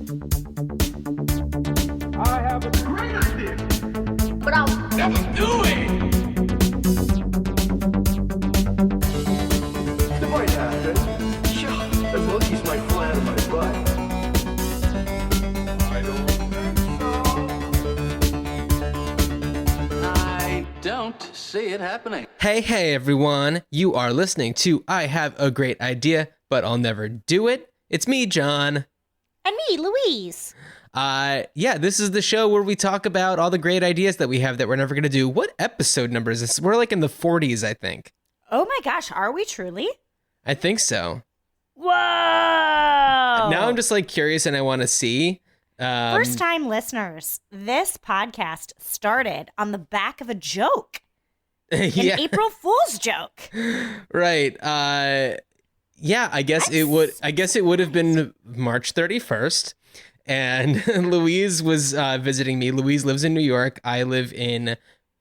I have a great idea, but I'll never do it. It might happen. Sure, the monkeys might fly out of my butt. I don't think so. I don't see it happening. Hey, everyone. You are listening to I Have a Great Idea, but I'll Never Do It. It's me, John. And me, Louise. This is the show where we talk about all the great ideas that we have that we're never going to do. What episode number is this? We're like in the 40s, I think. Oh my gosh, are we truly? I think so. Whoa! Now I'm just like curious and I want to see. First time listeners, this podcast started on the back of a joke. An April Fool's joke. Right. I guess it would have been March 31st. And Louise was visiting me. Louise lives in New York. I live in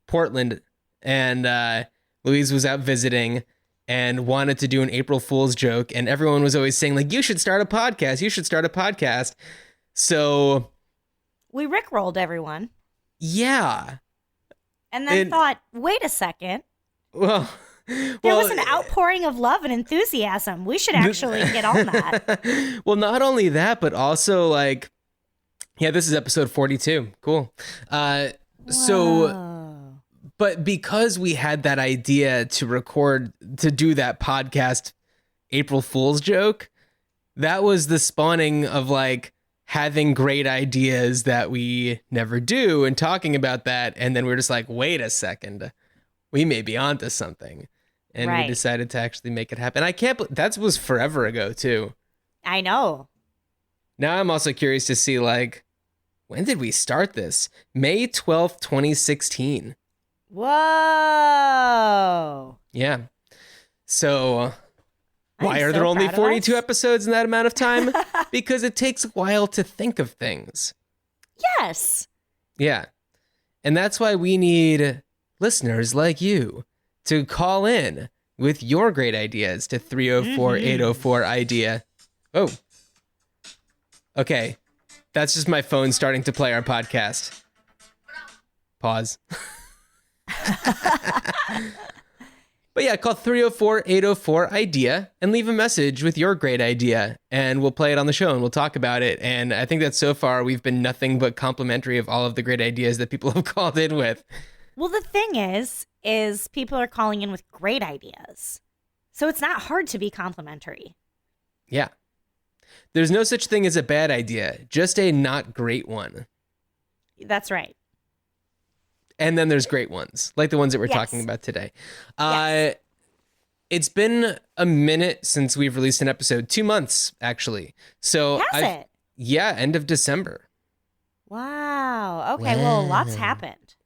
Portland. And Louise was out visiting and wanted to do an April Fool's joke. And everyone was always saying, like, you should start a podcast. You should start a podcast. So we rickrolled everyone. Yeah. And then thought, wait a second. Well, there was an outpouring of love and enthusiasm. We should actually get on that. Well, not only that, but also like, yeah, this is episode 42. Cool. But because we had that idea to do that podcast April Fool's joke, that was the spawning of like having great ideas that we never do and talking about that. And then we're just like, wait a second, we may be onto something. And we decided to actually make it happen. I can't believe that was forever ago too. I know. Now I'm also curious to see like, when did we start this? May 12th, 2016. Whoa. Yeah. So why are there only 42 episodes in that amount of time? Because it takes a while to think of things. Yes. Yeah. And that's why we need listeners like you to call in with your great ideas to 304-804-IDEA. Oh. Okay. That's just my phone starting to play our podcast. Pause. But yeah, call 304-804-IDEA and leave a message with your great idea, and we'll play it on the show and we'll talk about it. And I think that so far we've been nothing but complimentary of all of the great ideas that people have called in with. Well, the thing is people are calling in with great ideas. So it's not hard to be complimentary. Yeah. There's no such thing as a bad idea, just a not great one. That's right. And then there's great ones, like the ones that we're talking about today. Yes. It's been a minute since we've released an episode, 2 months, actually. So Has it? Yeah, end of December. Wow. Okay, well, a lot's happened.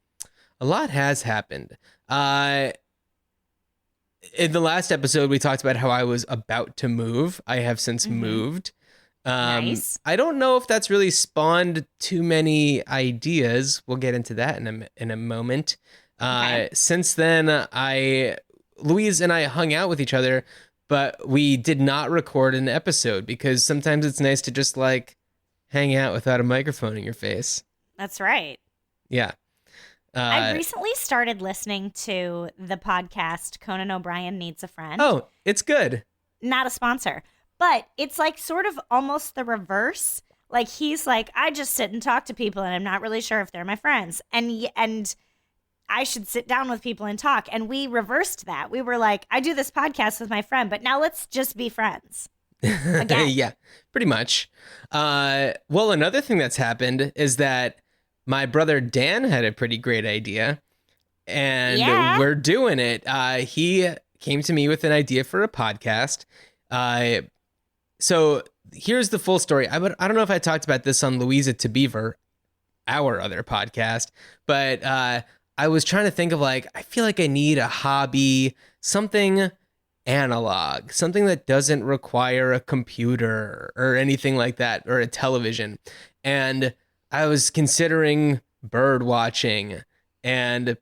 A lot has happened. In the last episode, we talked about how I was about to move. I have since moved. Nice. I don't know if that's really spawned too many ideas. We'll get into that in a moment. Okay. Since then, Louise and I hung out with each other, but we did not record an episode because sometimes it's nice to just like hang out without a microphone in your face. That's right. Yeah. I recently started listening to the podcast Conan O'Brien Needs a Friend. Oh, it's good. Not a sponsor. But it's like sort of almost the reverse. Like he's like, I just sit and talk to people and I'm not really sure if they're my friends. And I should sit down with people and talk. And we reversed that. We were like, I do this podcast with my friend, but now let's just be friends. Again. Yeah, pretty much. Well, another thing that's happened is that my brother Dan had a pretty great idea. And we're doing it. He came to me with an idea for a podcast. So here's the full story. I don't know if I talked about this on Louisa to Beaver, our other podcast, but I was trying to think of like, I feel like I need a hobby, something analog, something that doesn't require a computer or anything like that, or a television. And I was considering bird watching, and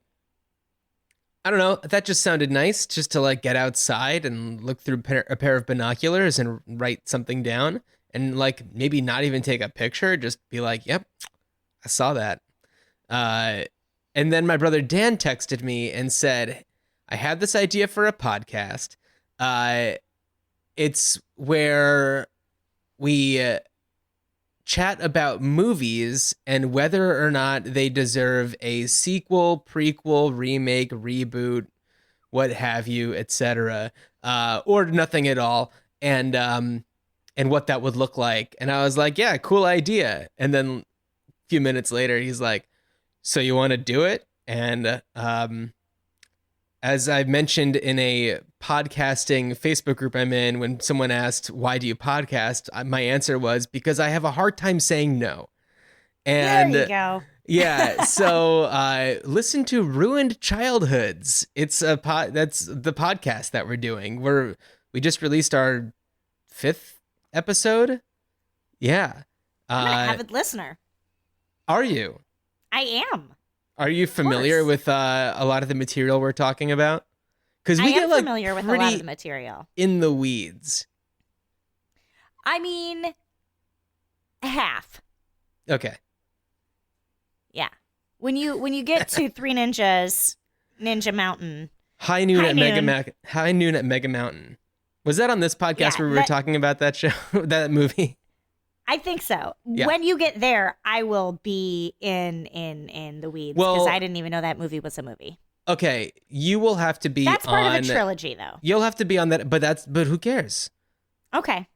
I don't know, that just sounded nice, just to like get outside and look through a pair of binoculars and write something down. and like maybe not even take a picture, just be like, yep, I saw that. And then my brother Dan texted me and said, I had this idea for a podcast. It's where we chat about movies and whether or not they deserve a sequel, prequel, remake, reboot, what have you, etc., or nothing at all, and what that would look like. And I was like, yeah, cool idea. And then a few minutes later, he's like, so you want to do it? And as I've mentioned in a podcasting Facebook group I'm in, when someone asked, why do you podcast? My answer was, because I have a hard time saying no. And there you go. yeah. So listen to Ruined Childhoods. It's that's the podcast that we're doing. We just released our 5th episode. Yeah. I'm an avid listener. Are you? I am. Are you familiar with a lot of the material we're talking about? Because we get familiar with a lot of the material. In the weeds. I mean, half. Okay. Yeah. When you get to Three Ninjas, Ninja Mountain. High Noon at Mega Mountain. Was that on this podcast where we were talking about that show, that movie? I think so. Yeah. When you get there, I will be in the weeds because I didn't even know that movie was a movie. Okay, you will have to be. That's part of a trilogy, though. You'll have to be on that, but who cares? Okay.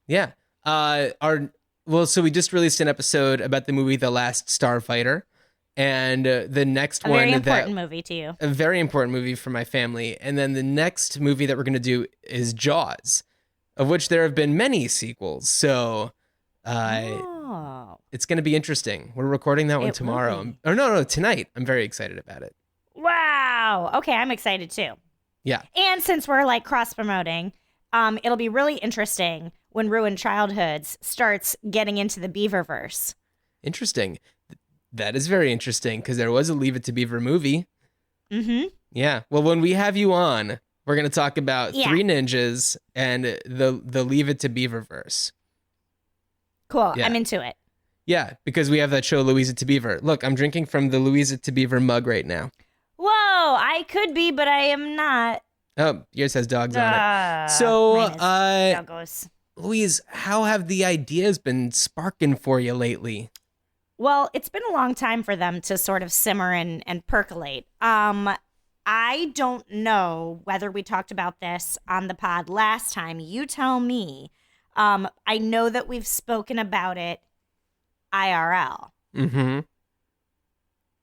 Yeah. So we just released an episode about the movie The Last Starfighter, and the next one, very important movie to you. A very important movie for my family, and then the next movie that we're going to do is Jaws, of which there have been many sequels. So. It's going to be interesting. We're recording that one tomorrow. No, tonight. I'm very excited about it. Wow. Okay, I'm excited too. Yeah. And since we're like cross-promoting, it'll be really interesting when Ruined Childhoods starts getting into the Beaververse. Interesting. That is very interesting because there was a Leave It to Beaver movie. Mm-hmm. Yeah. Well, when we have you on, we're going to talk about Three Ninjas and the Leave It to Beaververse. Cool. Yeah. I'm into it. Yeah, because we have that show, Louise and Beaver. Look, I'm drinking from the Louise and Beaver mug right now. Whoa, I could be, but I am not. Oh, yours has dogs on it. So, Louise, how have the ideas been sparking for you lately? Well, it's been a long time for them to sort of simmer and percolate. I don't know whether we talked about this on the pod last time. You tell me. I know that we've spoken about it IRL. Mm-hmm.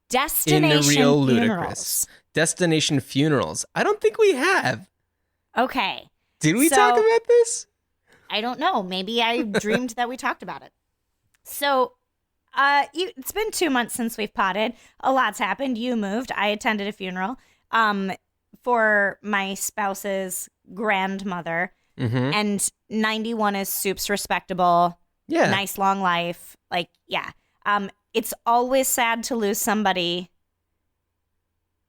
Destination In the real funerals. Ludicrous. Destination funerals. I don't think we have. Okay. Did we talk about this? I don't know. Maybe I dreamed that we talked about it. So, it's been 2 months since we've potted. A lot's happened. You moved. I attended a funeral for my spouse's grandmother. Mm-hmm. And 91 is soups respectable. Yeah. Nice long life. Like, yeah. It's always sad to lose somebody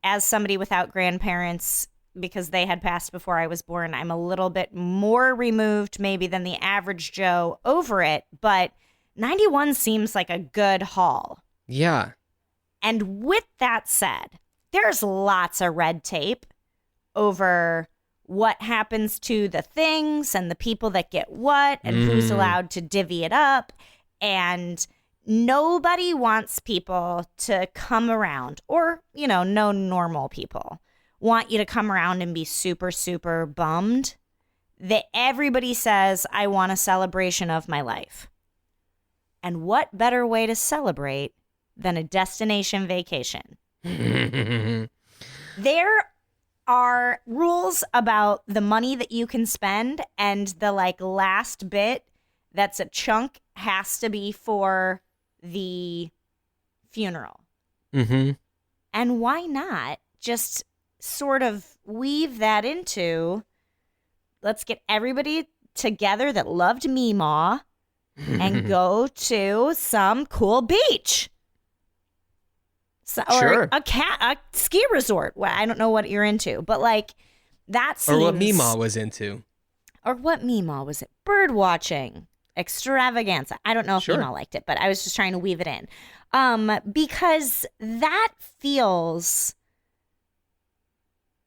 as somebody without grandparents because they had passed before I was born. I'm a little bit more removed maybe than the average Joe over it, but 91 seems like a good haul. Yeah. And with that said, there's lots of red tape over what happens to the things and the people that get what and who's allowed to divvy it up. And nobody wants people to come around, or, no normal people want you to come around and be super, super bummed that everybody says, I want a celebration of my life. And what better way to celebrate than a destination vacation? There are rules about the money that you can spend, and the last bit that's a chunk has to be for the funeral. Mm-hmm. And why not just sort of weave that into, let's get everybody together that loved Meemaw and go to some cool beach. Or a ski resort. Well, I don't know what you're into, but that seems... Or what Meemaw was into. Or what Meemaw was it? Bird watching. extravaganza. I don't know if Sure. Ema liked it, but I was just trying to weave it in. Because that feels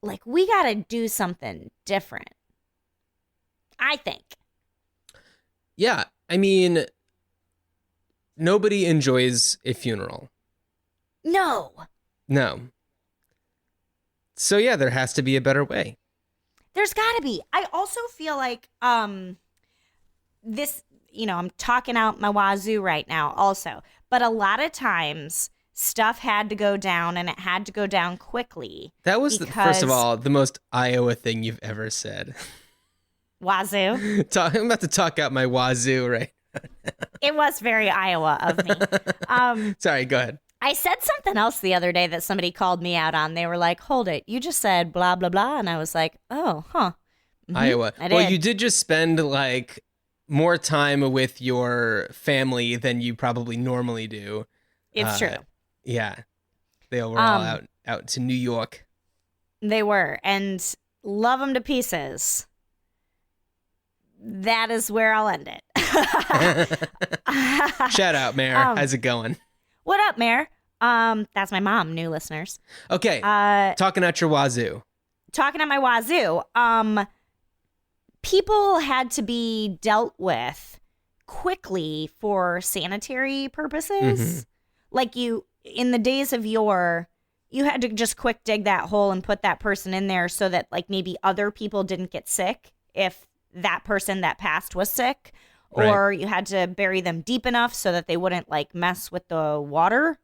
like we got to do something different. I think. Yeah. I mean, nobody enjoys a funeral. No. No. So yeah, there has to be a better way. There's got to be. I also feel like this, I'm talking out my wazoo right now also. But a lot of times stuff had to go down, and it had to go down quickly. That was, first of all, the most Iowa thing you've ever said. Wazoo. I'm about to talk out my wazoo, right? It was very Iowa of me. Sorry, go ahead. I said something else the other day that somebody called me out on. They were like, hold it. You just said blah, blah, blah. And I was like, oh, huh. Mm-hmm, Iowa. I did. Well, you did just spend like more time with your family than you probably normally do. It's true. Yeah. They were all out to New York. They were. And love them to pieces. That is where I'll end it. Shout out, Mayor. How's it going? What up, Mayor? That's my mom, new listeners. Okay. Talking out your wazoo. Talking at my wazoo. People had to be dealt with quickly for sanitary purposes. Like in the days of yore, you had to just quick dig that hole and put that person in there so that like maybe other people didn't get sick if that person that passed was sick. Right. Or you had to bury them deep enough so that they wouldn't like mess with the water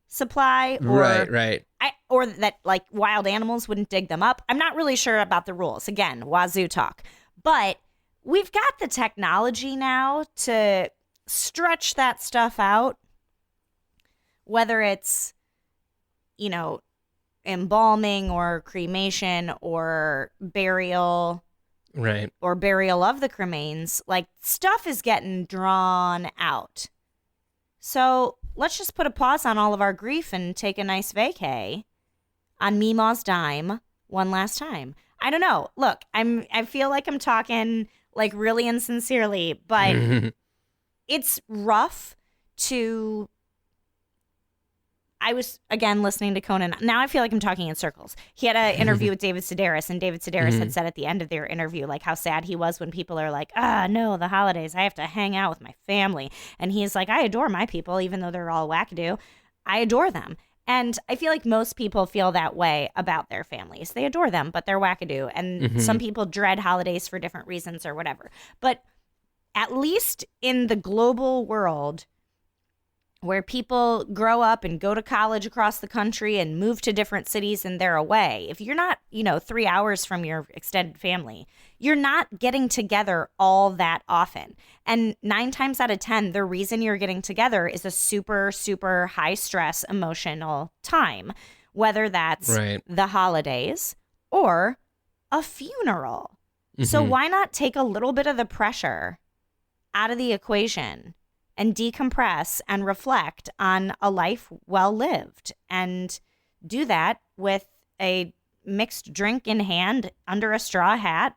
supply. Or, Right. Or that like wild animals wouldn't dig them up. I'm not really sure about the rules. Again, wazoo talk. But we've got the technology now to stretch that stuff out. Whether it's, embalming or cremation or burial. Right. Or burial of the cremains, like stuff is getting drawn out. So let's just put a pause on all of our grief and take a nice vacay on Meemaw's dime one last time. I don't know. Look, I feel like I'm talking like really insincerely, but it's rough to. I was, again, listening to Conan. Now I feel like I'm talking in circles. He had an interview with David Sedaris, and David Sedaris had said at the end of their interview, like, how sad he was when people are like, no, the holidays, I have to hang out with my family. And he's like, I adore my people, even though they're all wackadoo. I adore them. And I feel like most people feel that way about their families. They adore them, but they're wackadoo. And some people dread holidays for different reasons or whatever. But at least in the global world, where people grow up and go to college across the country and move to different cities and they're away. If you're not, 3 hours from your extended family, you're not getting together all that often. And 9 times out of 10, the reason you're getting together is a super, super high stress emotional time, whether that's the holidays or a funeral. So why not take a little bit of the pressure out of the equation and decompress and reflect on a life well lived, and do that with a mixed drink in hand under a straw hat?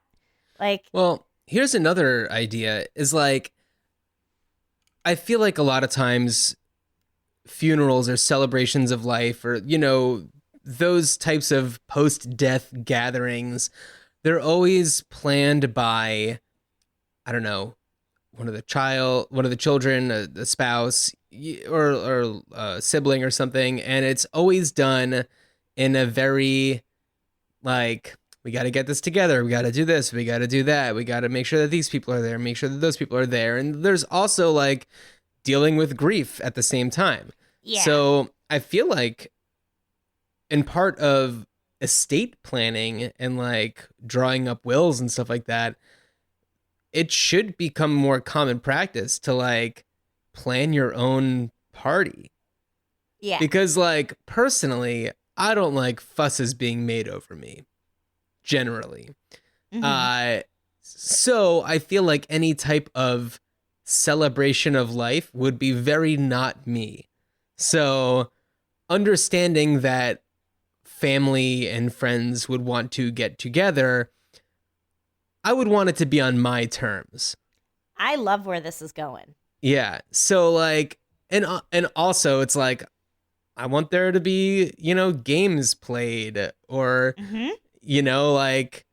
Well, here's another idea is like, I feel like a lot of times funerals or celebrations of life or, those types of post-death gatherings, they're always planned by, I don't know, one of the children, a spouse, or a sibling or something, and it's always done in a very like, we got to get this together, we got to do this, we got to do that, we got to make sure that these people are there, make sure that those people are there, and there's also like dealing with grief at the same time. Yeah. So I feel like in part of estate planning and like drawing up wills and stuff like that, it should become more common practice to like plan your own party. Yeah. Because like personally, I don't like fusses being made over me generally. So I feel like any type of celebration of life would be very not me. So understanding that family and friends would want to get together, I would want it to be on my terms. I love where this is going. Yeah. So like, and also it's like, I want there to be, games played or, like,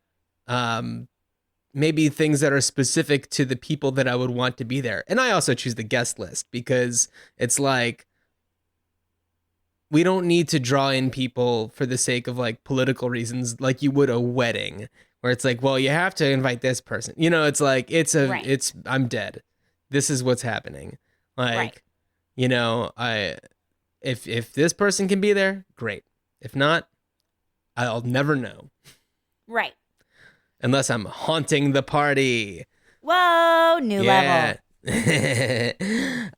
maybe things that are specific to the people that I would want to be there. And I also choose the guest list because it's like, we don't need to draw in people for the sake of like political reasons, like you would a wedding where it's like, well, you have to invite this person. It's like, I'm dead. This is what's happening. Like, if this person can be there, great. If not, I'll never know. Right. Unless I'm haunting the party. Whoa, new level.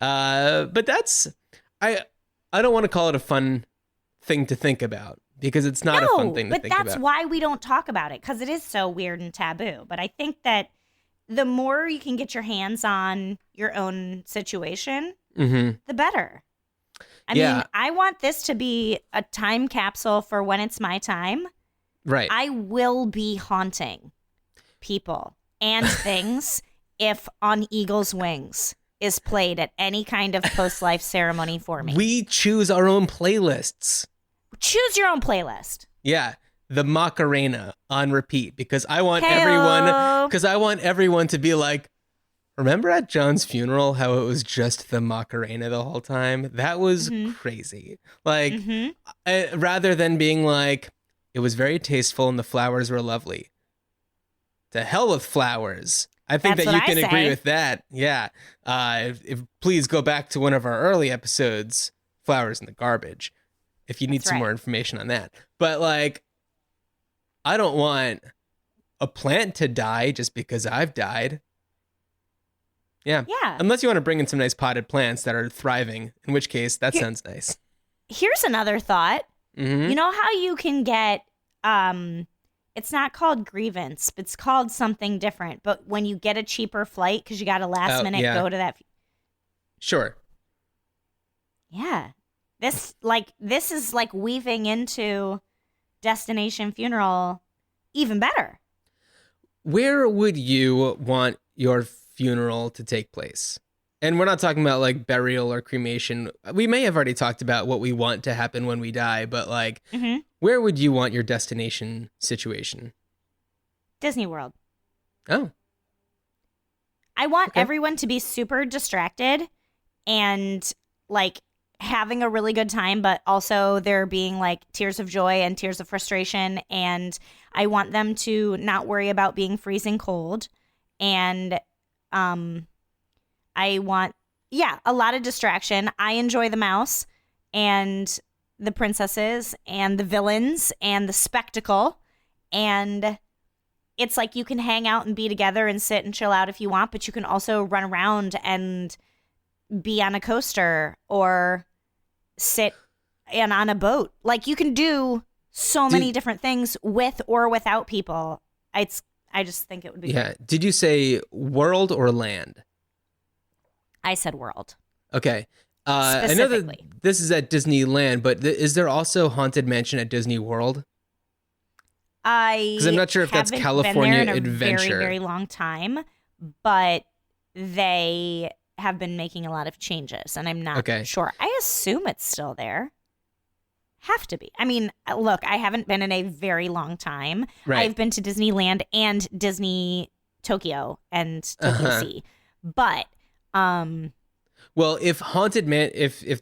But that's, I don't want to call it a fun thing to think about because it's not a fun thing to think about. But that's why we don't talk about it, because it is so weird and taboo. But I think that the more you can get your hands on your own situation, the better. I mean, I want this to be a time capsule for when it's my time. Right. I will be haunting people and things if On Eagle's Wings is played at any kind of post-life ceremony for me. We choose our own playlists. Choose your own playlist. Yeah. The Macarena on repeat because I want everyone to be like, remember at Jon's funeral how it was just the Macarena the whole time? That was crazy. Like, rather than being like, it was very tasteful and the flowers were lovely. To hell with flowers. I think that you can agree with that. Yeah. If please go back to one of our early episodes, Flowers in the Garbage, if you need some more information on that. But like, I don't want a plant to die just because I've died. Yeah. Unless you want to bring in some nice potted plants that are thriving, in which case that sounds nice. Here's another thought. You know how you can get, it's not called grievance, but it's called something different. But when you get a cheaper flight because you got a last minute go to that. Sure. Yeah. This is like weaving into destination funeral even better. Where would you want your funeral to take place? And we're not talking about like burial or cremation. We may have already talked about what we want to happen when we die, but like, where would you want your destination situation? Disney World. Oh. I want everyone to be super distracted and like having a really good time, but also there being like tears of joy and tears of frustration. And I want them to not worry about being freezing cold. And I want, a lot of distraction. I enjoy the mouse and the princesses and the villains and the spectacle. And it's like you can hang out and be together and sit and chill out if you want, but you can also run around and be on a coaster or sit and on a boat. Like you can do so many different things with or without people. I just think it would be great. Did you say world or land? I said world. Okay. I know that this is at Disneyland, but is there also Haunted Mansion at Disney World? Because I'm not sure if that's California been there in a Adventure. Very, very long time, but they have been making a lot of changes, and I'm not sure. I assume it's still there. Have to be. I mean, look, I haven't been in a very long time. Right. I've been to Disneyland and Disney Tokyo and Tokyo Sea, but well, if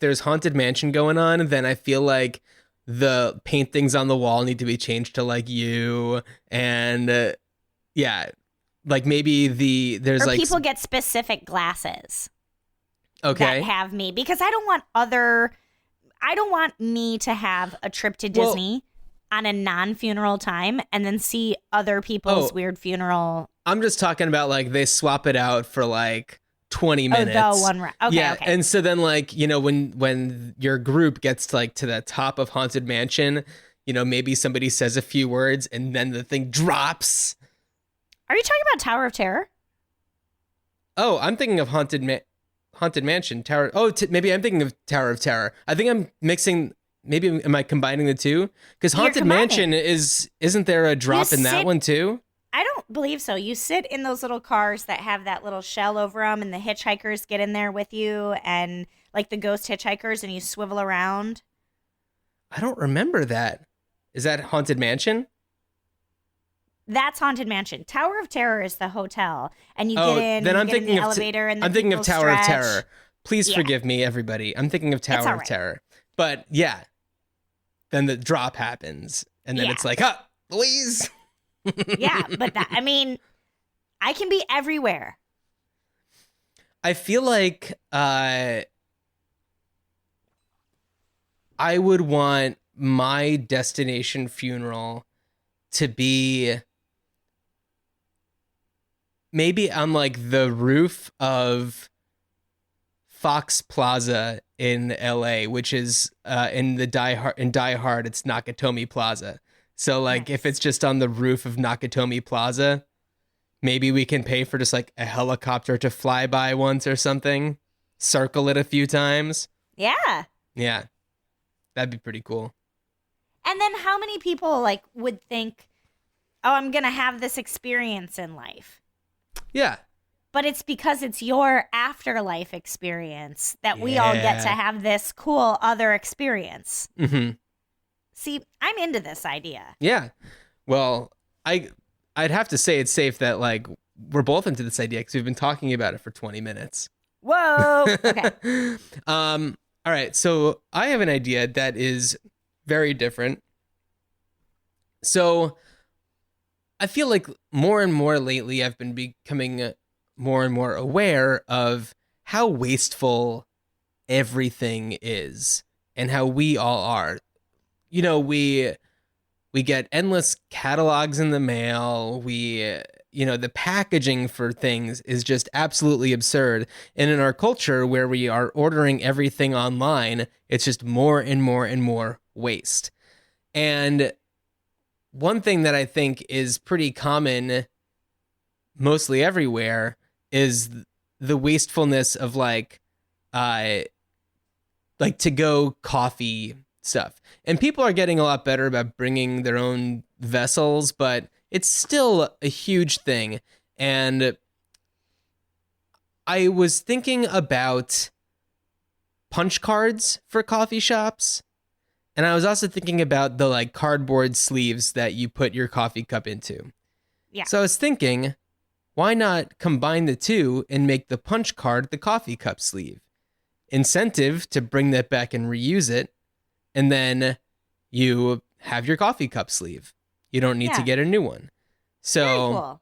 there's Haunted Mansion going on, then I feel like the paintings on the wall need to be changed to like you and like maybe there's like people get specific glasses. Okay. That have me, because I don't want me to have a trip to Disney on a non-funeral time and then see other people's weird funeral. I'm just talking about like they swap it out for like 20 minutes. Oh, the one round. Okay, okay. And so then like, when your group gets like to the top of Haunted Mansion, maybe somebody says a few words and then the thing drops. Are you talking about Tower of Terror? Oh, I'm thinking of Haunted Mansion, Tower. Oh, maybe I'm thinking of Tower of Terror. I think I'm mixing. Maybe am I combining the two? Because Haunted Mansion isn't there a drop in that one too? I don't believe so. You sit in those little cars that have that little shell over them, and the hitchhikers get in there with you, and like the ghost hitchhikers, and you swivel around. I don't remember that. Is that Haunted Mansion? That's Haunted Mansion. Tower of Terror is the hotel, and you get in. Then you I'm get thinking in the of elevator, and the I'm thinking of people Tower of stretch. Terror. Please forgive me, everybody. I'm thinking of Tower of right. Terror. But yeah, then the drop happens, and then it's like, Louise. Yeah, but I mean, I can be everywhere. I feel like I would want my destination funeral to be maybe on like the roof of Fox Plaza in LA, which is in Die Hard, it's Nakatomi Plaza. So like if it's just on the roof of Nakatomi Plaza, maybe we can pay for just like a helicopter to fly by once or something, circle it a few times. Yeah. Yeah. That'd be pretty cool. And then how many people like would think, oh, I'm going to have this experience in life? Yeah. But it's because it's your afterlife experience that we all get to have this cool other experience. Mm-hmm. See, I'm into this idea. Yeah. Well, I'd have to say it's safe that like we're both into this idea because we've been talking about it for 20 minutes. Whoa. Okay. All right. So I have an idea that is very different. So I feel like more and more lately I've been becoming more and more aware of how wasteful everything is and how we all are. You know, we get endless catalogs in the mail. The packaging for things is just absolutely absurd. And in our culture where we are ordering everything online, it's just more and more and more waste. And one thing that I think is pretty common mostly everywhere is the wastefulness of like to-go coffee stuff. And people are getting a lot better about bringing their own vessels, but it's still a huge thing. And I was thinking about punch cards for coffee shops. And I was also thinking about the like cardboard sleeves that you put your coffee cup into. Yeah. So I was thinking, why not combine the two and make the punch card the coffee cup sleeve? Incentive to bring that back and reuse it. And then you have your coffee cup sleeve. You don't need to get a new one. So very cool.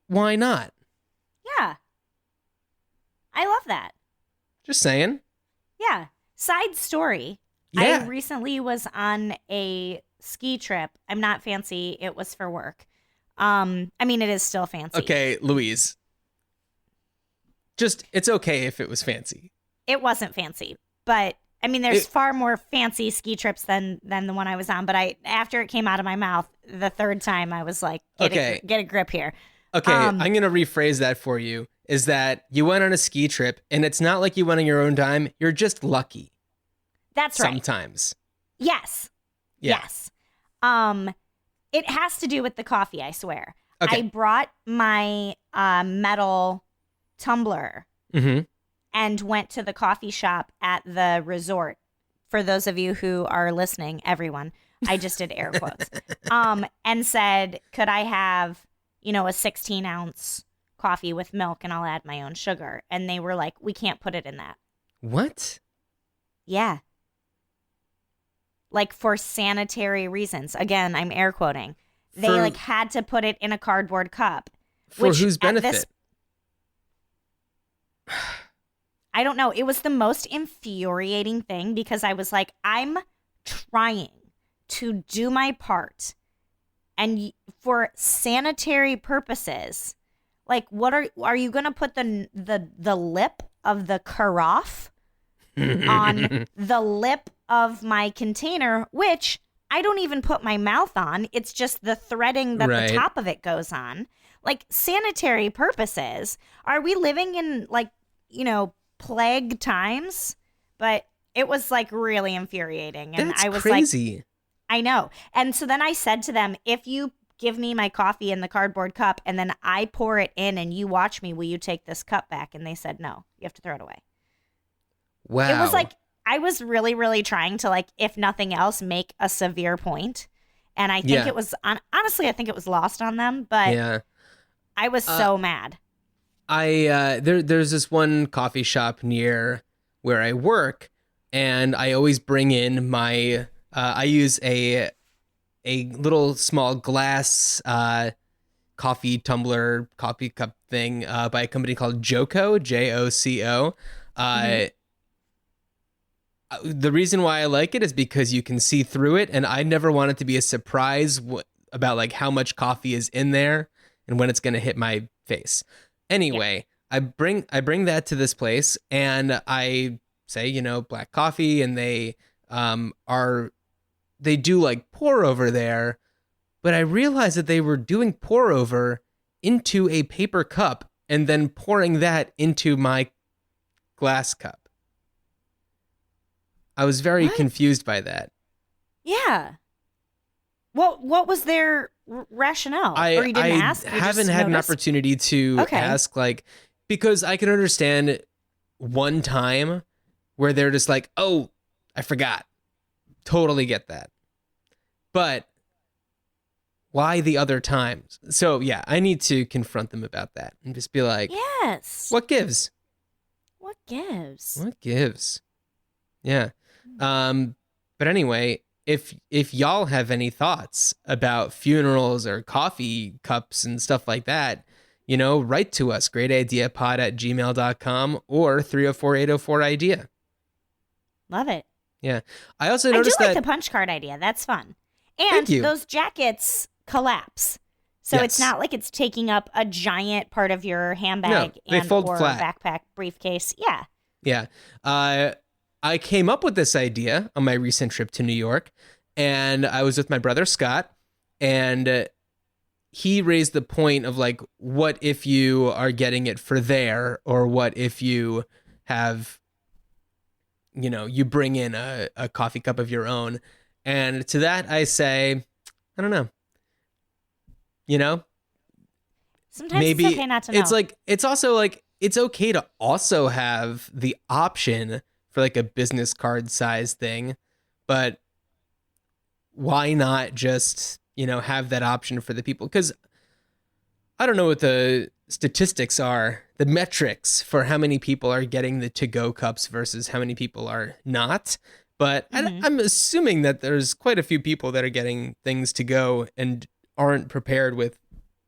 Why not? Yeah. I love that. Just saying. Yeah. Side story. Yeah. I recently was on a ski trip. I'm not fancy. It was for work. I mean, it is still fancy. Okay, Louise. It's okay if it was fancy. It wasn't fancy, but I mean, there's far more fancy ski trips than the one I was on. But after it came out of my mouth the third time, I was like, get a grip here. Okay, I'm going to rephrase that for you. Is that you went on a ski trip, and it's not like you went on your own dime. You're just lucky. That's right. Sometimes. Yes. Yeah. Yes. It has to do with the coffee, I swear. Okay. I brought my metal tumbler and went to the coffee shop at the resort. For those of you who are listening, everyone, I just did air quotes, and said, could I have, a 16-ounce coffee with milk and I'll add my own sugar? And they were like, we can't put it in that. What? Yeah. Like for sanitary reasons. Again, I'm air quoting. They had to put it in a cardboard cup. For whose benefit? I don't know. It was the most infuriating thing because I was like, I'm trying to do my part. And for sanitary purposes, like what are you going to put the lip of the carafe on the lip of my container, which I don't even put my mouth on. It's just the threading that the top of it goes on. Like sanitary purposes. Are we living in plague times? But it was like really infuriating. And That's I was crazy. like, I know. And so then I said to them, if you give me my coffee in the cardboard cup, and then I pour it in, and you watch me. Will you take this cup back? And they said, no, you have to throw it away. Wow. It was like, I was really, really trying to, like, if nothing else, make a severe point. And I think it was, honestly, I think it was lost on them, but I was so mad. There's this one coffee shop near where I work, and I always bring in my, I use a little small glass coffee tumbler, coffee cup thing by a company called Joco, Joco. The reason why I like it is because you can see through it, and I never want it to be a surprise about like how much coffee is in there and when it's going to hit my face. Anyway, I bring that to this place, and I say, you know, black coffee, and they do like pour over there, but I realized that they were doing pour over into a paper cup and then pouring that into my glass cup. I was very confused by that. Yeah. What was their rationale? Or you didn't ask? I haven't had an opportunity to ask, like, because I can understand one time where they're just like, oh, I forgot. Totally get that. But why the other times? So, yeah, I need to confront them about that and just be like, yes. What gives? What gives? What gives? Yeah. But anyway, if y'all have any thoughts about funerals or coffee cups and stuff like that, you know, write to us, greatideapod@gmail.com or 304-804-IDEA. Love it. Yeah. I also noticed I do like the punch card idea. That's fun. And those jackets collapse. So it's not like it's taking up a giant part of your handbag they fold or flat. backpack, briefcase. Yeah. Yeah. I came up with this idea on my recent trip to New York, and I was with my brother Scott, and he raised the point of like, what if you are getting it for there, or what if you have, you know, you bring in a coffee cup of your own. And to that I say, I don't know. You know? Sometimes maybe it's okay not to know. It's like, it's also like, it's okay to also have the option for like a business card size thing, but why not just, you know, have that option for the people? Because I don't know what the statistics are, the metrics for how many people are getting the to-go cups versus how many people are not. But I'm assuming that there's quite a few people that are getting things to go and aren't prepared with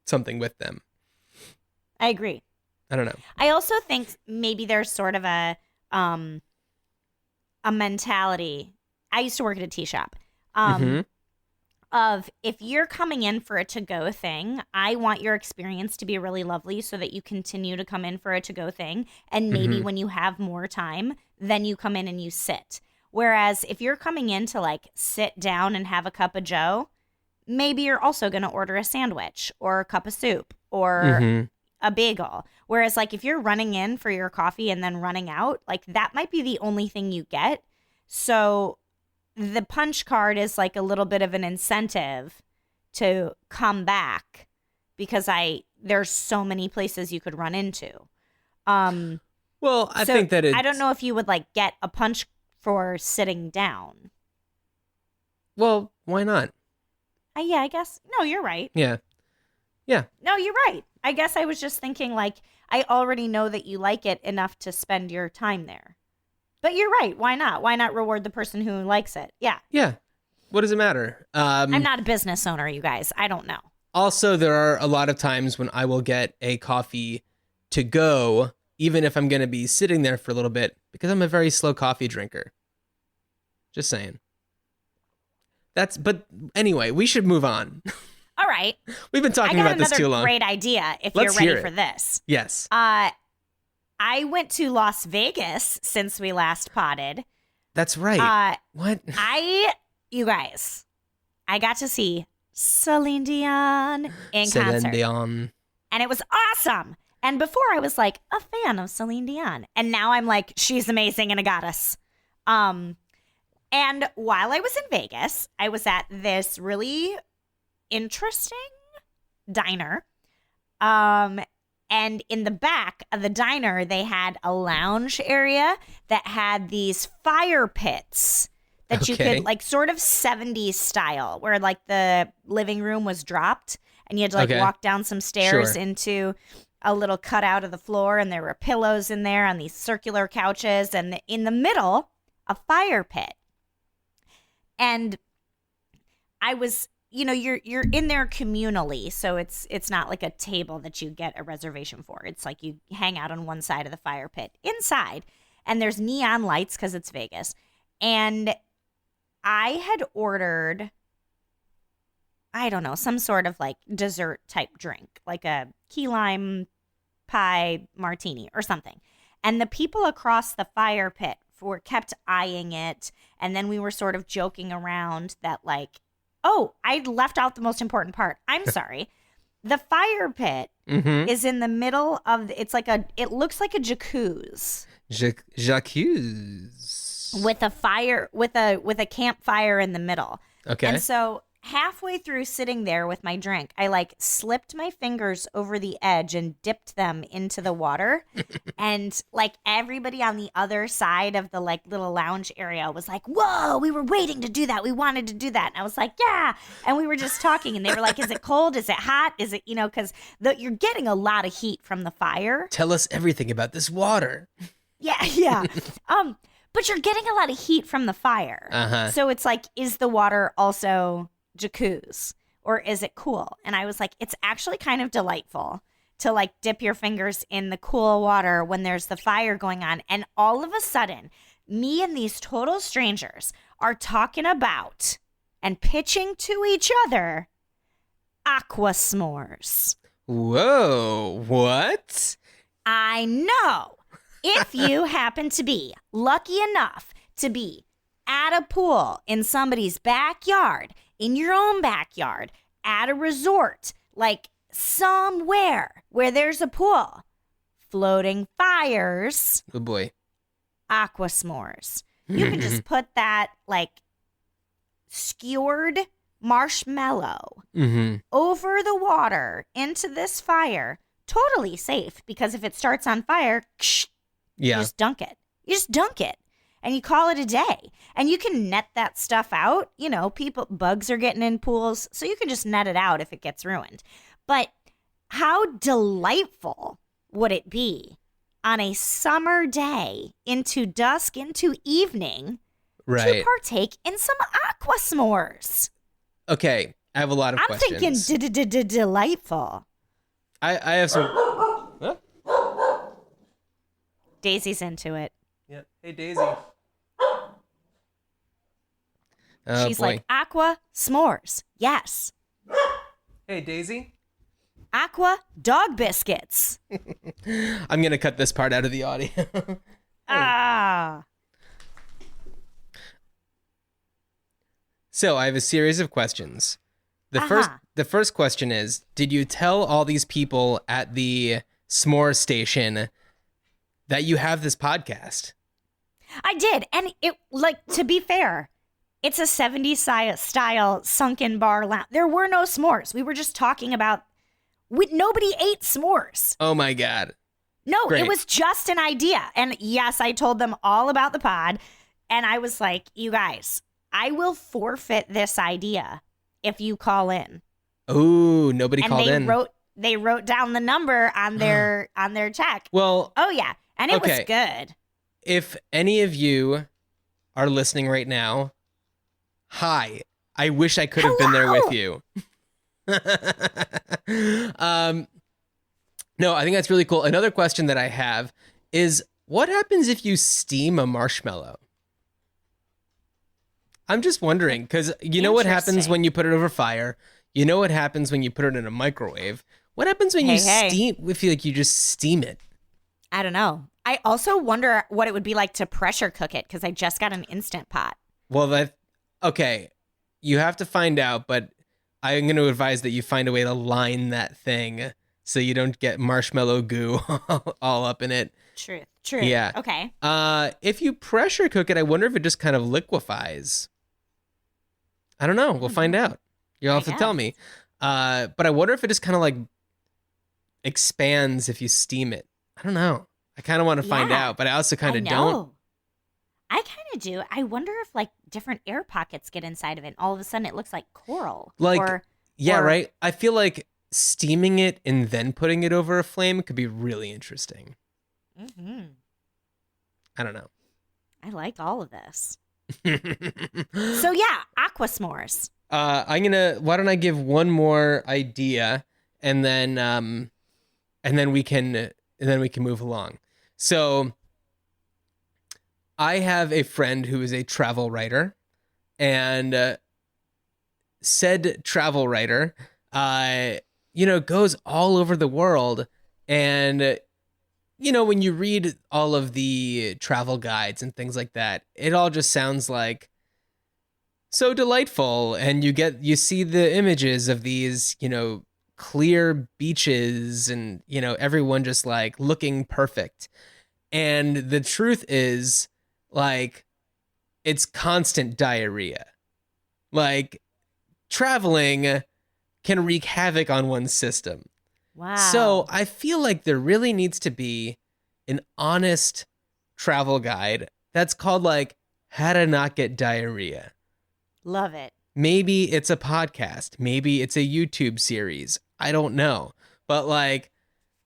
something with them. I agree. I don't know. I also think maybe there's sort of a mentality. I used to work at a tea shop. Of if you're coming in for a to-go thing, I want your experience to be really lovely so that you continue to come in for a to-go thing. And maybe when you have more time, then you come in and you sit. Whereas if you're coming in to like sit down and have a cup of joe, maybe you're also going to order a sandwich or a cup of soup or a bagel. Whereas like if you're running in for your coffee and then running out, like that might be the only thing you get. So the punch card is like a little bit of an incentive to come back because there's so many places you could run into. Well, I think that I don't know if you would like get a punch for sitting down. Well, why not? Yeah, I guess. No, you're right. Yeah. No, you're right. I guess I was just thinking like I already know that you like it enough to spend your time there. But you're right. Why not? Why not reward the person who likes it? Yeah. Yeah. What does it matter? I'm not a business owner, you guys. I don't know. Also, there are a lot of times when I will get a coffee to go, even if I'm going to be sitting there for a little bit, because I'm a very slow coffee drinker. Just saying. But anyway, we should move on. All right. We've been talking about this too long. I got another great idea if Let's you're hear ready for it. this. Yes. I went to Las Vegas since we last potted. That's right. What? You guys, I got to see Celine Dion in concert. Dion. And it was awesome. And before I was like a fan of Celine Dion. And now I'm like, she's amazing and a goddess. And while I was in Vegas, I was at this really interesting diner. And in the back of the diner, they had a lounge area that had these fire pits that you could, like, sort of 70s style, where, like, the living room was dropped and you had to, like, walk down some stairs into a little cutout of the floor, and there were pillows in there on these circular couches, and in the middle, a fire pit. And I was... you're in there communally, so it's not like a table that you get a reservation for. It's like you hang out on one side of the fire pit inside, and there's neon lights because it's Vegas. And I had ordered, I don't know, some sort of like dessert type drink, like a key lime pie martini or something. And the people across the fire pit kept eyeing it, and then we were sort of joking around that, like, oh, I left out the most important part. I'm sorry. The fire pit is in the middle of it looks like a jacuzzi. Jacuzzi. With a fire, with a campfire in the middle. Okay. And so halfway through sitting there with my drink, I like slipped my fingers over the edge and dipped them into the water. And like everybody on the other side of the like little lounge area was like, whoa, we were waiting to do that. We wanted to do that. And I was like, yeah. And we were just talking, and they were like, is it cold? Is it hot? Is it, because you're getting a lot of heat from the fire. Tell us everything about this water. Yeah. But you're getting a lot of heat from the fire. Uh-huh. So it's like, is the water also jacuzzi, or is it cool? And I was like, it's actually kind of delightful to like dip your fingers in the cool water when there's the fire going on. And all of a sudden, me and these total strangers are talking about and pitching to each other aqua s'mores. Whoa, what? I know. If you happen to be lucky enough to be at a pool in somebody's backyard, in your own backyard, at a resort, like somewhere where there's a pool, floating fires, Oh boy. aqua s'mores. You can just put that like skewered marshmallow over the water into this fire. Totally safe, because if it starts on fire, you just dunk it. You just dunk it. And you call it a day. And you can net that stuff out. Bugs are getting in pools, so you can just net it out if it gets ruined. But how delightful would it be on a summer day into dusk, into evening, to partake in some aqua s'mores? Okay, I have a lot of questions. I'm thinking delightful. I have some... Huh? Daisy's into it. Yeah. Hey, Daisy. She's like, aqua s'mores. Yes. Hey, Daisy. Aqua dog biscuits. I'm going to cut this part out of the audio. So I have a series of questions. The first question is, did you tell all these people at the s'more station that you have this podcast? I did. And it, like, to be fair, it's a 70s style sunken bar lounge. There were no s'mores. We were just talking about, nobody ate s'mores. Oh my God. No, Great. It was just an idea. And yes, I told them all about the pod. And I was like, you guys, I will forfeit this idea if you call in. Oh, nobody called in. They wrote down the number on their check. Well, oh yeah, and it was good. If any of you are listening right now, hi. I wish I could have been there with you. No, I think that's really cool. Another question that I have is, what happens if you steam a marshmallow? I'm just wondering, because you know what happens when you put it over fire. You know what happens when you put it in a microwave. What happens when you steam? I feel like you just steam it. I don't know. I also wonder what it would be like to pressure cook it, because I just got an Instant Pot. Well, okay. You have to find out, but I'm going to advise that you find a way to line that thing so you don't get marshmallow goo all up in it. True. Yeah. Okay. If you pressure cook it, I wonder if it just kind of liquefies. I don't know. We'll find out. You'll have to tell me. But I wonder if it just kind of like expands if you steam it. I don't know. I kind of want to find out, but I also kind of don't. I kind of do. I wonder if like different air pockets get inside of it. And all of a sudden it looks like coral. Like, right. I feel like steaming it and then putting it over a flame could be really interesting. Mm-hmm. I don't know. I like all of this. So yeah, aqua s'mores. Why don't I give one more idea and then we can move along. So I have a friend who is a travel writer, and said travel writer, goes all over the world. And, when you read all of the travel guides and things like that, it all just sounds like so delightful. And you see the images of these, clear beaches and, everyone just like looking perfect. And the truth is, like, it's constant diarrhea. Like, traveling can wreak havoc on one's system. Wow. So I feel like there really needs to be an honest travel guide that's called like How to Not Get Diarrhea. Love it. Maybe it's a podcast. Maybe it's a YouTube series. I don't know. But like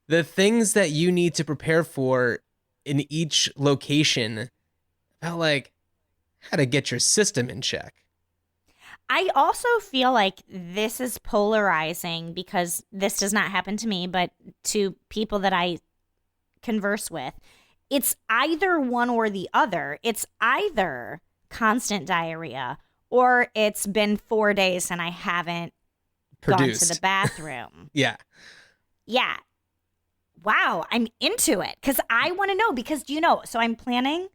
the things that you need to prepare for in each location about like how to get your system in check. I also feel like this is polarizing because this does not happen to me, but to people that I converse with. It's either one or the other. It's either constant diarrhea or it's been 4 days and I haven't gone to the bathroom. Yeah. Yeah. Wow. I'm into it because I want to know because, so I'm planning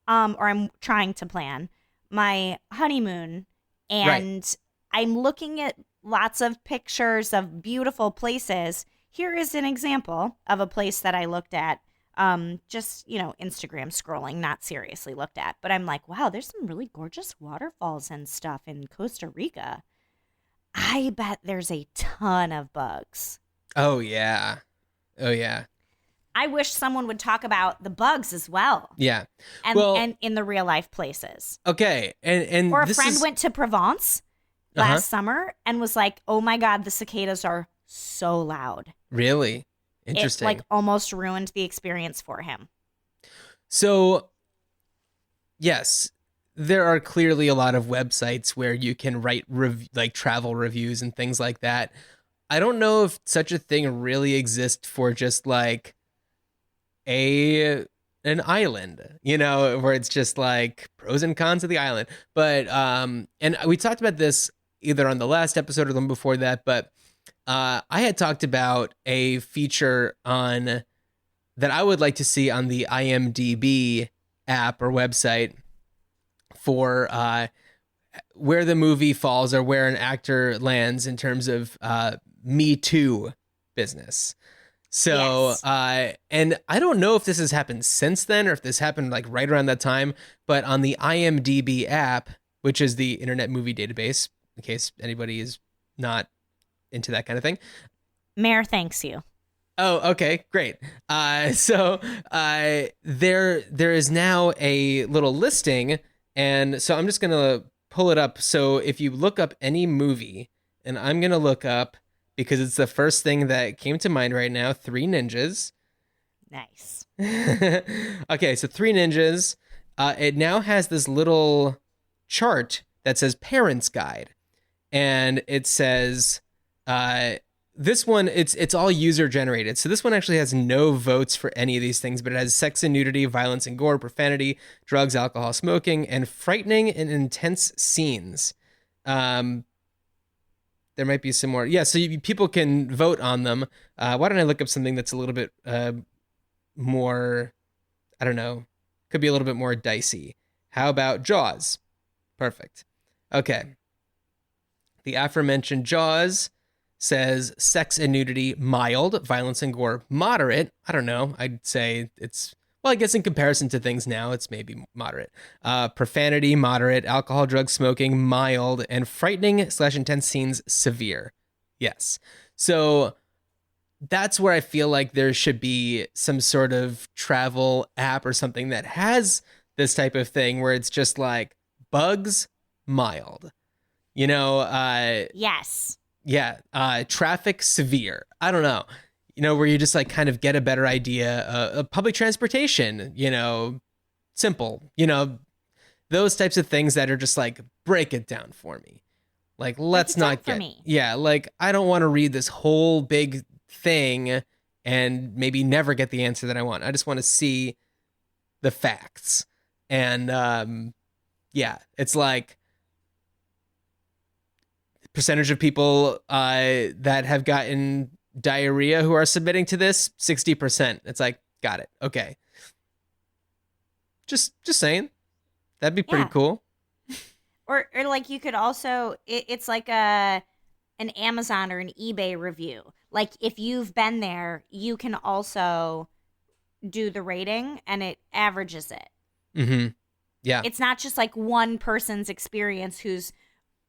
or I'm trying to plan my honeymoon. And I'm looking at lots of pictures of beautiful places. Here is an example of a place that I looked at, just, Instagram scrolling, not seriously looked at. But I'm like, wow, there's some really gorgeous waterfalls and stuff in Costa Rica. I bet there's a ton of bugs. Oh, yeah. I wish someone would talk about the bugs as well. Yeah. And in the real life places. Okay. And or a friend went to Provence last summer and was like, oh my God, the cicadas are so loud. Really? Interesting. It like almost ruined the experience for him. So, yes, there are clearly a lot of websites where you can write like travel reviews and things like that. I don't know if such a thing really exists for just like an island, where it's just like pros and cons of the island. But and we talked about this either on the last episode or the one before that, but I had talked about a feature that I would like to see on the IMDb app or website for where the movie falls or where an actor lands in terms of Me Too business. So, yes. And I don't know if this has happened since then or if this happened like right around that time, but on the IMDb app, which is the Internet Movie Database, in case anybody is not into that kind of thing. Mayor thanks you. Oh, okay, great. So there is now a little listing, and so I'm just going to pull it up. So if you look up any movie, and I'm going to look up, because it's the first thing that came to mind right now, Three Ninjas. Nice. Okay, so Three Ninjas. It now has this little chart that says Parents Guide. And it says, this one, it's all user generated. So this one actually has no votes for any of these things, but it has sex and nudity, violence and gore, profanity, drugs, alcohol, smoking, and frightening and intense scenes. There might be some more. Yeah, so people can vote on them. Why don't I look up something that's a little bit more, I don't know, could be a little bit more dicey. How about Jaws? Perfect. Okay. The aforementioned Jaws says sex and nudity, mild, violence and gore, moderate. I don't know. I'd say it's, well, I guess in comparison to things now, it's maybe moderate. Profanity, moderate. Alcohol, drugs, smoking, mild. And frightening / intense scenes, severe. Yes. So that's where I feel like there should be some sort of travel app or something that has this type of thing where it's just like bugs mild, Yes. yeah, traffic severe. I don't know, where you just like kind of get a better idea of public transportation, simple, those types of things that are just like break it down for me. Like, let's not get, yeah, like I don't want to read this whole big thing and maybe never get the answer that I want. I just want to see the facts. And yeah, it's like percentage of people that have gotten diarrhea who are submitting to this, 60%. It's like, got it. Okay. Just saying. That'd be pretty cool. Or like you could also, it's like an Amazon or an eBay review. Like if you've been there, you can also do the rating and it averages it. Mm-hmm. Yeah. It's not just like one person's experience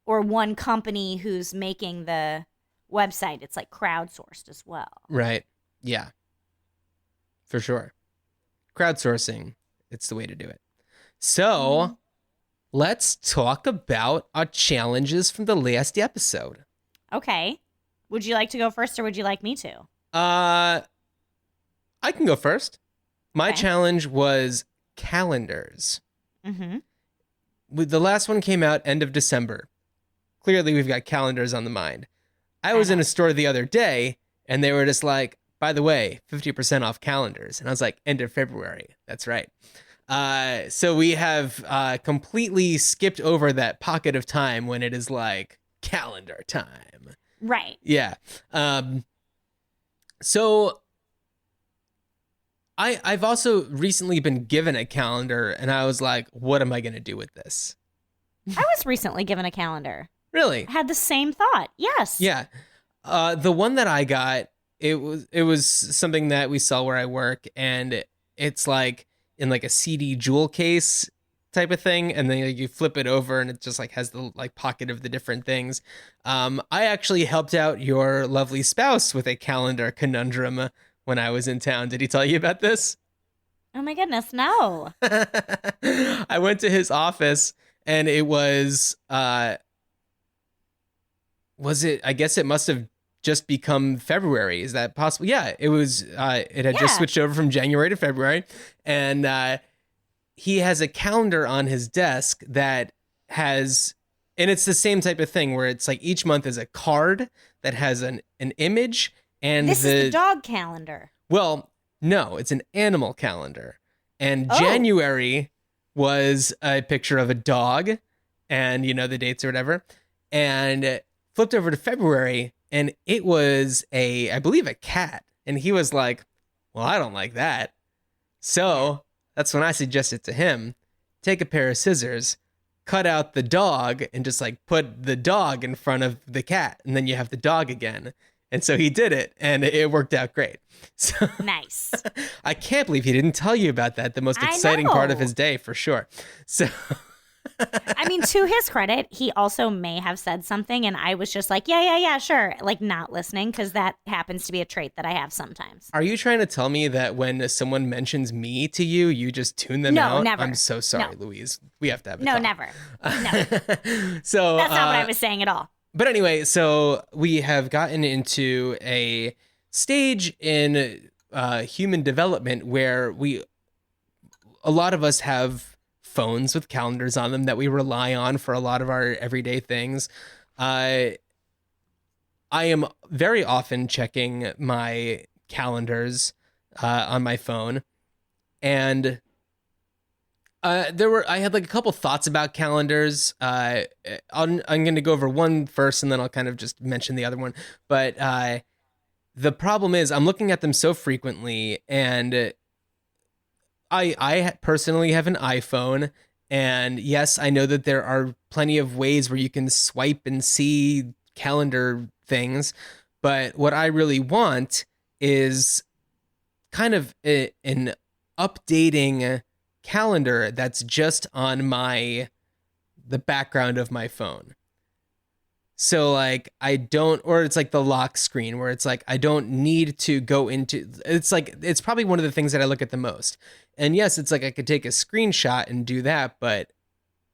or one company who's making the website. It's like crowdsourced as well. Right. Yeah. For sure. Crowdsourcing. It's the way to do it. So let's talk about our challenges from the last episode. Okay. Would you like to go first or would you like me to? I can go first. My challenge was calendars. Mm-hmm. The last one came out end of December. Clearly, we've got calendars on the mind. I was in a store the other day, and they were just like, by the way, 50% off calendars. And I was like, end of February. That's right. So we have completely skipped over that pocket of time when it is like calendar time. Right. Yeah. So I've also recently been given a calendar, and I was like, what am I going to do with this? I was recently given a calendar. Really? I had the same thought. Yes. Yeah. The one that I got, it was something that we sell where I work, and it's like in like a CD jewel case type of thing, and then you flip it over and it just like has the like pocket of the different things. I actually helped out your lovely spouse with a calendar conundrum when I was in town. Did he tell you about this? Oh my goodness, no. I went to his office and it was it, I guess it must have just become February. Is that possible? Yeah, it was, it had just switched over from January to February. And he has a calendar on his desk that has, and it's the same type of thing where it's like each month is a card that has an image. And this is the dog calendar. Well, no, it's an animal calendar. And January was a picture of a dog and, the dates or whatever. And flipped over to February and it was I believe a cat. And he was like, well, I don't like that. So that's when I suggested to him, take a pair of scissors, cut out the dog and just like put the dog in front of the cat. And then you have the dog again. And so he did it, and it worked out great. So, nice. I can't believe he didn't tell you about that. The most exciting part of his day, for sure. So, I mean, to his credit, he also may have said something, and I was just like, yeah, sure. Like, not listening, because that happens to be a trait that I have sometimes. Are you trying to tell me that when someone mentions me to you, you just tune them out? No, never. I'm so sorry, Louise. We have to have a No, talk. Never. No. So that's not what I was saying at all. But anyway, so we have gotten into a stage in human development where a lot of us have phones with calendars on them that we rely on for a lot of our everyday things. I am very often checking my calendars on my phone, and I had like a couple thoughts about calendars. I'm going to go over one first and then I'll kind of just mention the other one. But the problem is I'm looking at them so frequently, and I personally have an iPhone, and yes, I know that there are plenty of ways where you can swipe and see calendar things, but what I really want is kind of an updating calendar that's just on the background of my phone. So like I don't, or it's like the lock screen where it's like I don't need to go into, it's like it's probably one of the things that I look at the most. And yes, it's like I could take a screenshot and do that, but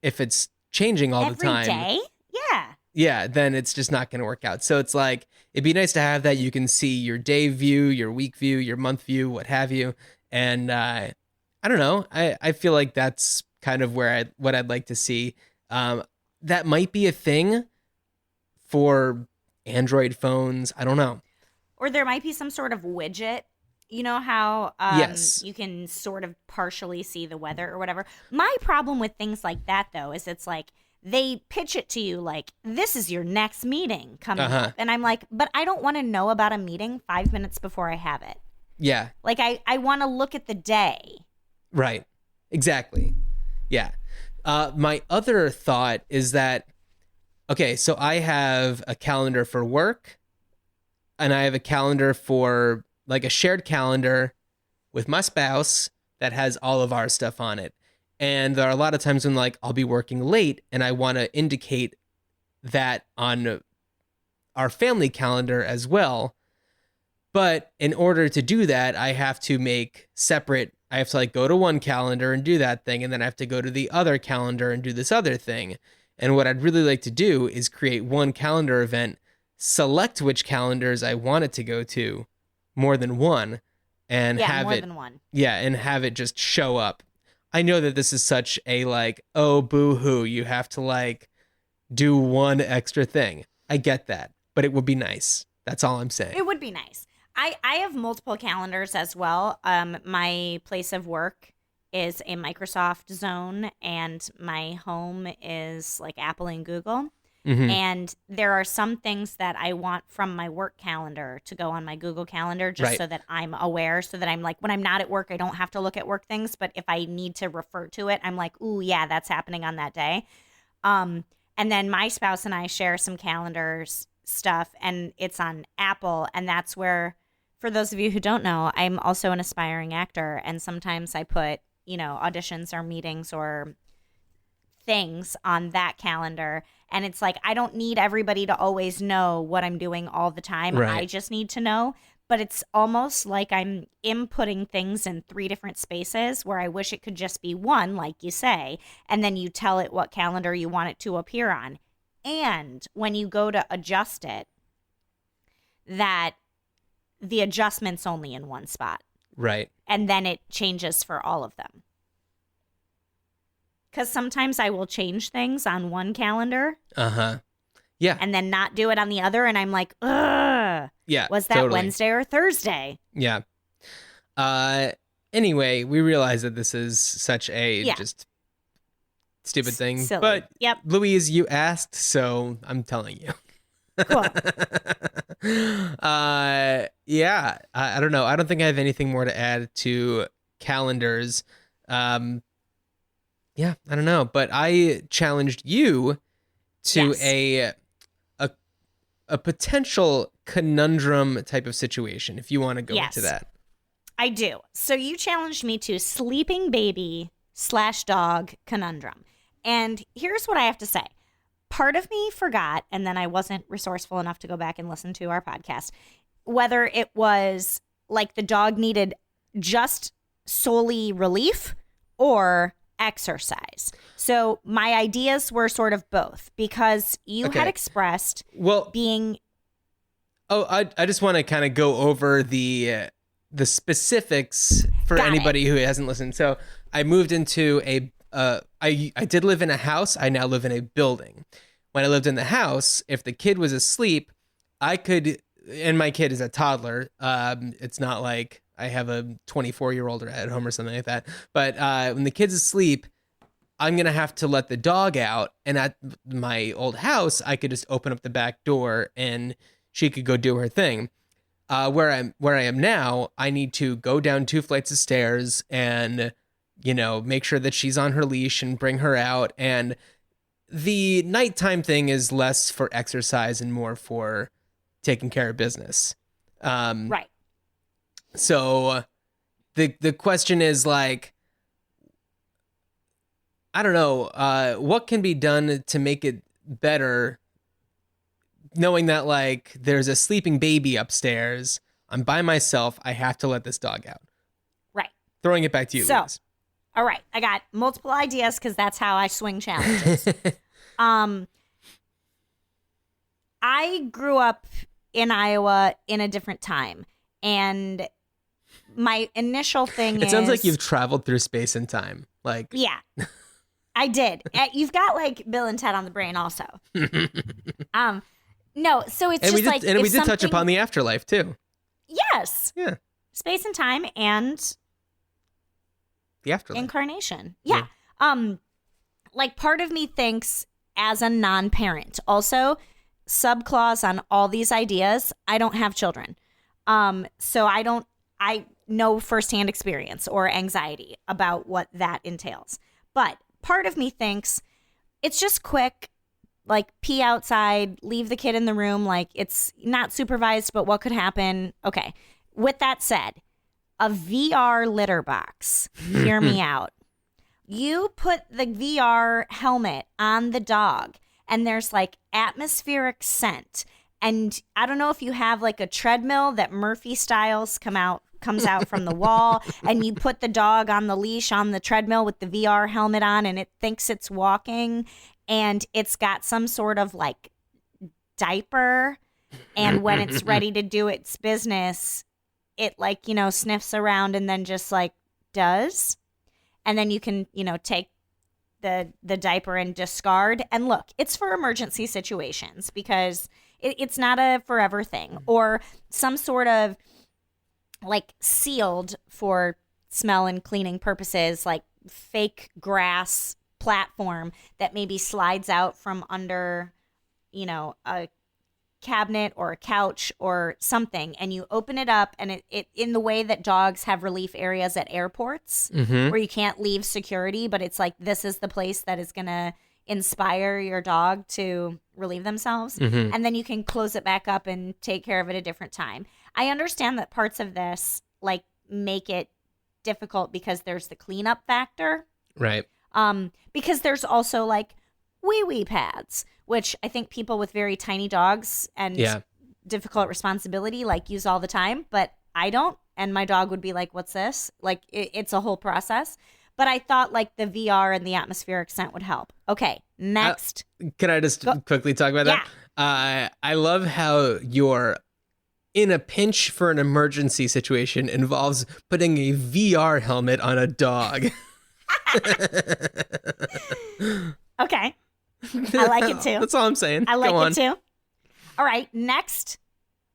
if it's changing all the time every day, yeah. Yeah, then it's just not going to work out. So it's like, it'd be nice to have that. You can see your day view, your week view, your month view, what have you. And I don't know. I feel like that's kind of what I'd like to see. That might be a thing for Android phones. I don't know. Or there might be some sort of widget. You know how Yes. you can sort of partially see the weather or whatever. My problem with things like that, though, is it's like, they pitch it to you like, this is your next meeting coming up. And I'm like, but I don't want to know about a meeting 5 minutes before I have it. Yeah. Like, I want to look at the day. Right. Exactly. Yeah. My other thought is that, okay, so I have a calendar for work and I have a calendar for like a shared calendar with my spouse that has all of our stuff on it. And there are a lot of times when like I'll be working late and I want to indicate that on our family calendar as well. But in order to do that, I have to like go to one calendar and do that thing. And then I have to go to the other calendar and do this other thing. And what I'd really like to do is create one calendar event, select which calendars I want it to go to, more than one, and have it just show up. I know that this is such a like, oh, boo-hoo, you have to like do one extra thing. I get that, but it would be nice. That's all I'm saying. It would be nice. I have multiple calendars as well. My place of work is a Microsoft zone, and my home is like Apple and Google. Mm-hmm. And there are some things that I want from my work calendar to go on my Google Calendar just so that I'm aware, so that I'm like, when I'm not at work, I don't have to look at work things. But if I need to refer to it, I'm like, ooh, yeah, that's happening on that day. And then my spouse and I share some calendars stuff, and it's on Apple. And that's where, for those of you who don't know, I'm also an aspiring actor. And sometimes I put, auditions or meetings or things on that calendar. And it's like, I don't need everybody to always know what I'm doing all the time. Right. I just need to know. But it's almost like I'm inputting things in 3 different spaces where I wish it could just be one, like you say, and then you tell it what calendar you want it to appear on. And when you go to adjust it, that the adjustment's only in one spot. Right. And then it changes for all of them. Because sometimes I will change things on one calendar. Uh-huh. Yeah. And then not do it on the other. And I'm like, ugh. Yeah. Was that totally. Wednesday or Thursday? Yeah. Anyway, we realize that this is such a just stupid thing. Silly. But Yep. Louise, you asked, so I'm telling you. Cool. Yeah. I don't know. I don't think I have anything more to add to calendars. Yeah, I don't know, but I challenged you to a potential conundrum type of situation, if you want to go into that. I do. So you challenged me to sleeping baby / dog conundrum. And here's what I have to say. Part of me forgot, and then I wasn't resourceful enough to go back and listen to our podcast, whether it was like the dog needed just solely relief or exercise. So my ideas were sort of both, because you had expressed being... Oh, I just want to kind of go over the specifics for anybody who hasn't listened. So I moved into I did live in a house. I now live in a building. When I lived in the house, if the kid was asleep, I could, and my kid is a toddler. It's not like I have a 24-year-old at home or something like that. But when the kid's asleep, I'm going to have to let the dog out. And at my old house, I could just open up the back door and she could go do her thing. Where I am now, I need to go down 2 flights of stairs and, make sure that she's on her leash and bring her out. And the nighttime thing is less for exercise and more for taking care of business. Right. So the question is like, I don't know, what can be done to make it better knowing that like there's a sleeping baby upstairs, I'm by myself, I have to let this dog out. Right. Throwing it back to you, So, Louise. all right, I got multiple ideas because that's how I swing challenges. I grew up in Iowa in a different time, and my initial thing It sounds like you've traveled through space and time. Like, yeah, I did. You've got like Bill and Ted on the brain also. No, so it's and just like, we did touch something- upon the afterlife too. Yes. Yeah, Space and time and the afterlife. incarnation. Yeah. Like part of me thinks as a non-parent, also subclause on all these ideas, I don't have children. So I know firsthand experience or anxiety about what that entails. But part of me thinks it's just quick, like pee outside, leave the kid in the room, like it's not supervised, but what could happen? Okay. With that said, a VR litter box, hear me out. You put the VR helmet on the dog and there's like atmospheric scent. And I don't know if you have like a treadmill that Murphy styles comes out from the wall, and you put the dog on the leash on the treadmill with the VR helmet on, and it thinks it's walking, and it's got some sort of like diaper, and when it's ready to do its business, it like, sniffs around and then just like does. And then you can, take the diaper and discard. And look, it's for emergency situations because it's not a forever thing, or some sort of like sealed for smell and cleaning purposes, like fake grass platform that maybe slides out from under, a cabinet or a couch or something, and you open it up, and it in the way that dogs have relief areas at airports where you can't leave security, but it's like, this is the place that is going to inspire your dog to relieve themselves. And then you can close it back up and take care of it a different time. I understand that parts of this like make it difficult because there's the cleanup factor. Right. Because there's also like wee pads, which I think people with very tiny dogs and difficult responsibility like use all the time, but I don't. And my dog would be like, what's this? Like it's a whole process. But I thought like the VR and the atmospheric scent would help. Okay, next. Can I just quickly talk about that? I love how you're in a pinch for an emergency situation involves putting a VR helmet on a dog. Okay. I like it too. That's all I'm saying. I like Go on. it too. All right, next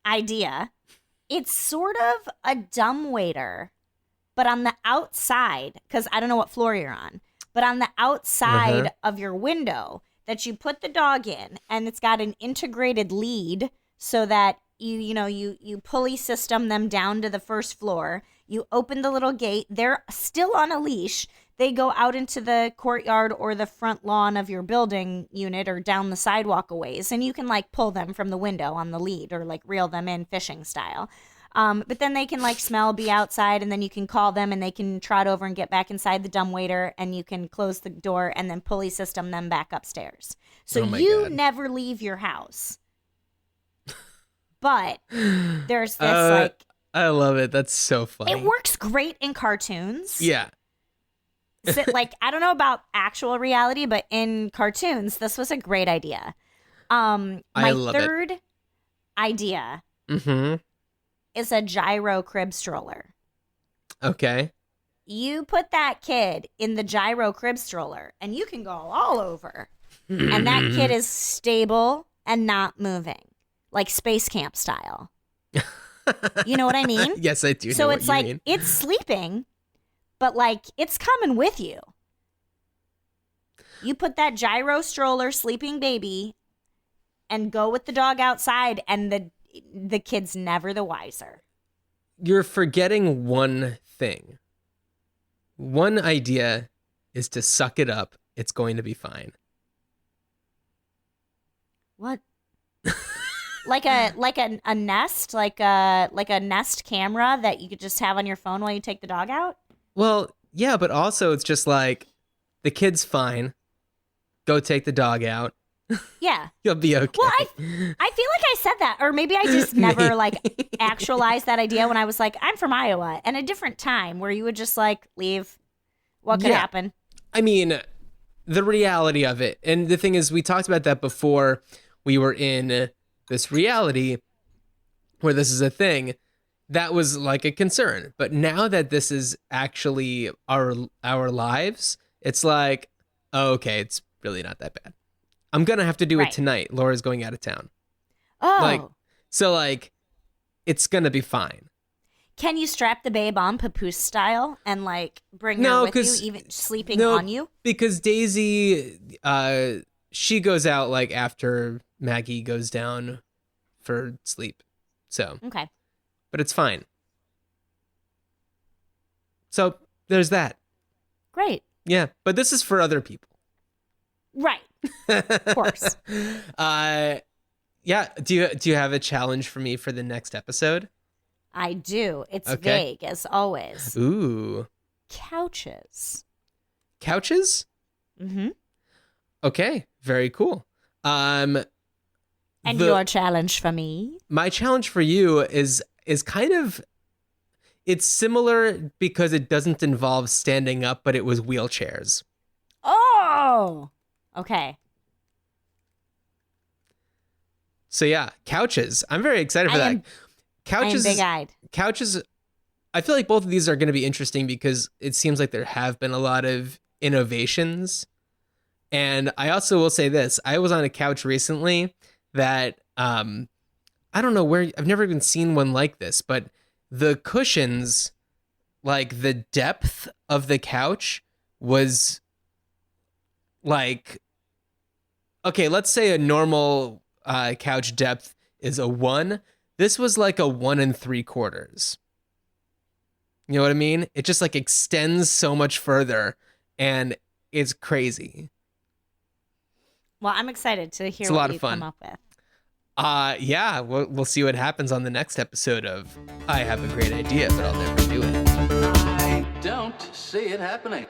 idea. It's sort of a dumbwaiter, but on the outside, because I don't know what floor you're on, but on the outside of your window that you put the dog in, and it's got an integrated lead so that you pulley system them down to the first floor. You open the little gate. They're still on a leash. They go out into the courtyard or the front lawn of your building unit or down the sidewalk a ways, and you can like pull them from the window on the lead or like reel them in fishing style. But then they can like smell, be outside, and then you can call them and they can trot over and get back inside the dumbwaiter, and you can close the door and then pulley system them back upstairs. So you never leave your house. But there's this I love it. That's so funny. it works great in cartoons. Yeah. Like, I don't know about actual reality, but in cartoons, this was a great idea. My third idea is a gyro crib stroller. Okay. You put that kid in the gyro crib stroller, and you can go all over. And that kid is stable and not moving, like space camp style. You know what I mean? Yes, I do. So know it's what like, you mean. it's sleeping, but like it's coming with you. You put that gyro stroller sleeping baby and go with the dog outside, and the kid's never the wiser. You're forgetting one thing. One idea is to suck it up. It's going to be fine. What? like a nest, like a Nest camera that you could just have on your phone while you take the dog out? Well, yeah, but also it's just like the kid's fine. Go take the dog out. Yeah. You'll be okay. Well, I feel like I said that, or maybe I just never like actualized that idea when I was like, I'm from Iowa, and a different time where you would just like leave. What could happen? I mean, the reality of it, and the thing is, we talked about that before we were in this reality where this is a thing. That was like a concern, but now that this is actually our lives, it's like, oh, okay, it's really not that bad. I'm gonna have to do it tonight. Laura's going out of town. Oh, so it's gonna be fine. Can you strap the babe on papoose style and like bring her with you, even sleeping on you? Because Daisy, she goes out like after Maggie goes down for sleep. So okay. But it's fine. So there's that. Great. Yeah, but this is for other people. Right. Of course. Yeah. Do you have a challenge for me for the next episode? I do. It's vague as always. Ooh. Couches. Couches? Mm-hmm. Okay. Very cool. And your challenge for me? My challenge for you is kind of, it's similar because it doesn't involve standing up, but it was wheelchairs. Oh, okay. So yeah, couches. I'm very excited for that. Couches. I'm big-eyed. Couches. I feel like both of these are going to be interesting because it seems like there have been a lot of innovations. And I also will say this. I was on a couch recently that, I don't know where, I've never even seen one like this, but the cushions, like the depth of the couch was like, okay, let's say a normal couch depth is a 1. This was like a 1 3/4. You know what I mean? It just like extends so much further and it's crazy. Well, I'm excited to hear it's a lot what of fun. Come up with. Yeah, we'll see what happens on the next episode of I Have a Great Idea, but I'll never do it. I don't see it happening.